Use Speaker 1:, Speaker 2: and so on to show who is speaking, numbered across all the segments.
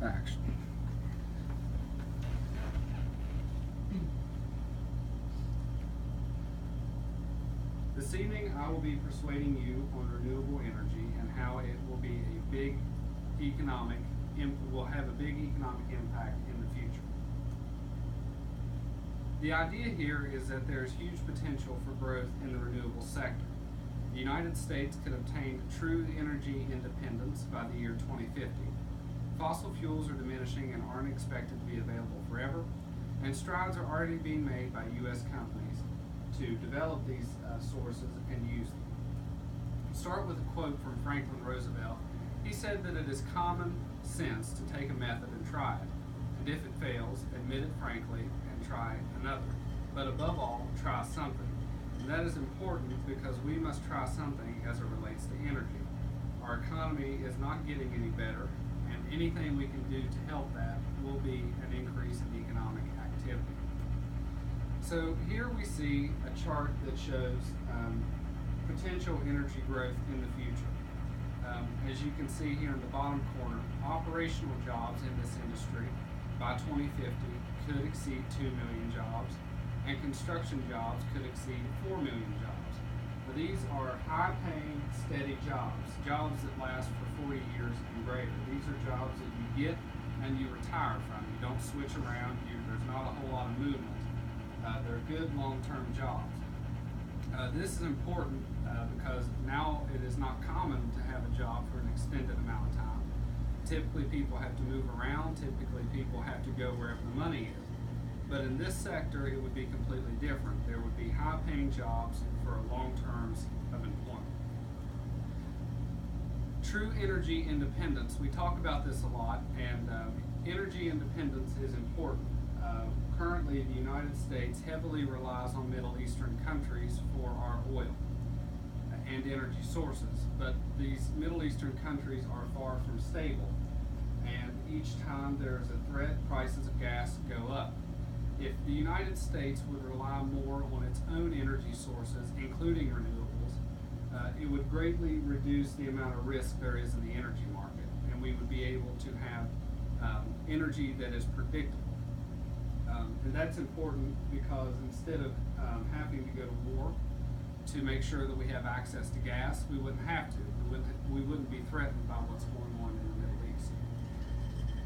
Speaker 1: action.
Speaker 2: This evening I will be persuading you on renewable energy and how it will be a big will have a big economic impact in the future. The idea here is that there is huge potential for growth in the renewable sector. The United States could obtain true energy independence by the year 2050. Fossil fuels are diminishing and aren't expected to be available forever, and strides are already being made by U.S. companies to develop these sources and use them. Start with a quote from Franklin Roosevelt. He said that it is common sense to take a method and try it, and if it fails, admit it frankly and try another. But above all, try something. And that is important because we must try something as it relates to energy. Our economy is not getting any better, and anything we can do to help that will be an increase in economic activity. So here we see a chart that shows potential energy growth in the future. As you can see here in the bottom corner, operational jobs in this industry by 2050 could exceed 2 million jobs, and construction jobs could exceed 4 million jobs. But these are high-paying, steady jobs, jobs that last for 40 years and greater. These are jobs that you get and you retire from. You don't switch around. There's not a whole lot of movement. They're good long-term jobs. This is important because now it is not common to have a job for an extended amount of time. Typically people have to move around, typically people have to go wherever the money is. But in this sector it would be completely different. There would be high-paying jobs for long terms of employment. True energy independence, we talk about this a lot, and energy independence is important. Currently, the United States heavily relies on Middle Eastern countries for our oil and energy sources, but these Middle Eastern countries are far from stable, and each time there is a threat, prices of gas go up. If the United States would rely more on its own energy sources, including renewables, it would greatly reduce the amount of risk there is in the energy market, and we would be able to have energy that is predictable. And that's important because instead of having to go to war to make sure that we have access to gas, we wouldn't have to. We wouldn't be threatened by what's going on in the Middle East.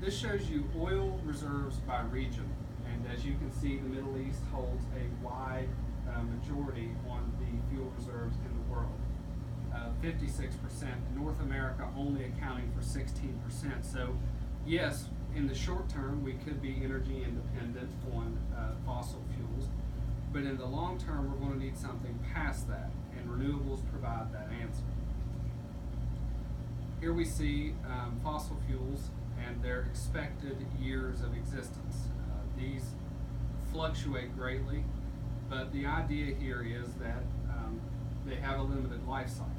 Speaker 2: This shows you oil reserves by region. And as you can see, the Middle East holds a wide majority on the fuel reserves in the world. 56%, North America only accounting for 16%. So yes, in the short term, we could be energy independent on fossil fuels, but in the long term, we're going to need something past that, and renewables provide that answer. Here we see fossil fuels and their expected years of existence. These fluctuate greatly, but the idea here is that they have a limited life cycle.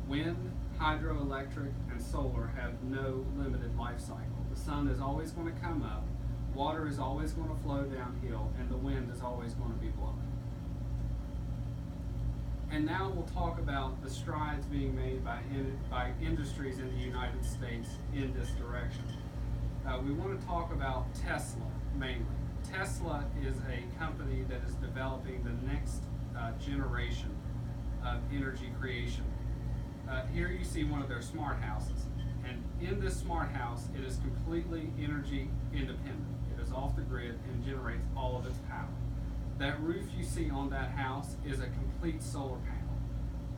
Speaker 2: Wind, hydroelectric, and solar have no limited life cycle. The sun is always going to come up, water is always going to flow downhill, and the wind is always going to be blowing. And now we'll talk about the strides being made by industries in the United States in this direction. We want to talk about Tesla mainly. Tesla is a company that is developing the next generation of energy creation. Here you see one of their smart houses. And in this smart house, it is completely energy independent. It is off the grid and generates all of its power. That roof you see on that house is a complete solar panel.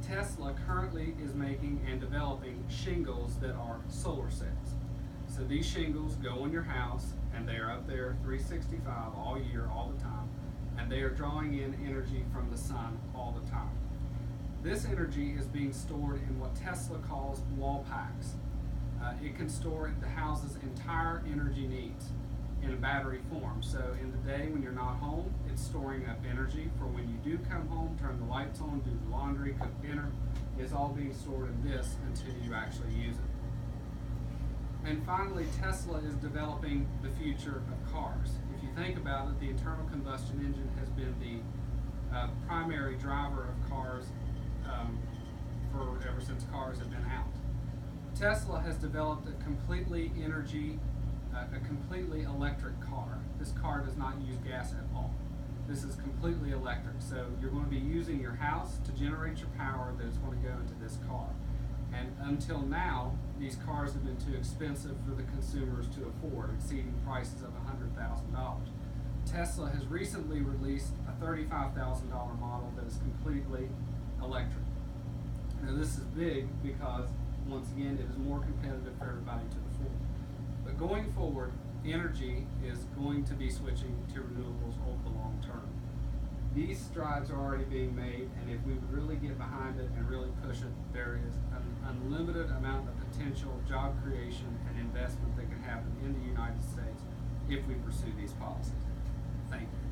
Speaker 2: Tesla currently is making and developing shingles that are solar cells. So these shingles go on your house, and they are up there 365 all year, all the time, and they are drawing in energy from the sun all the time. This energy is being stored in what Tesla calls wall packs. It can store the house's entire energy needs in a battery form. So in the day when you're not home, it's storing up energy for when you do come home, turn the lights on, do the laundry, cook dinner. It's all being stored in this until you actually use it. And finally, Tesla is developing the future of cars. If you think about it, the internal combustion engine has been the primary driver of cars ever since cars have been out. Tesla has developed a completely energy a completely electric car. This car does not use gas at all. This is completely electric. So you're going to be using your house to generate your power that is going to go into this car. And until now, these cars have been too expensive for the consumers to afford, exceeding prices of $100,000. Tesla has recently released a $35,000 model that is completely electric. Now this is big because, once again, it is more competitive for everybody to afford. But going forward, energy is going to be switching to renewables over the long term. These strides are already being made, and if we would really get behind it and really push it, there is an unlimited amount of potential job creation and investment that can happen in the United States if we pursue these policies. Thank you.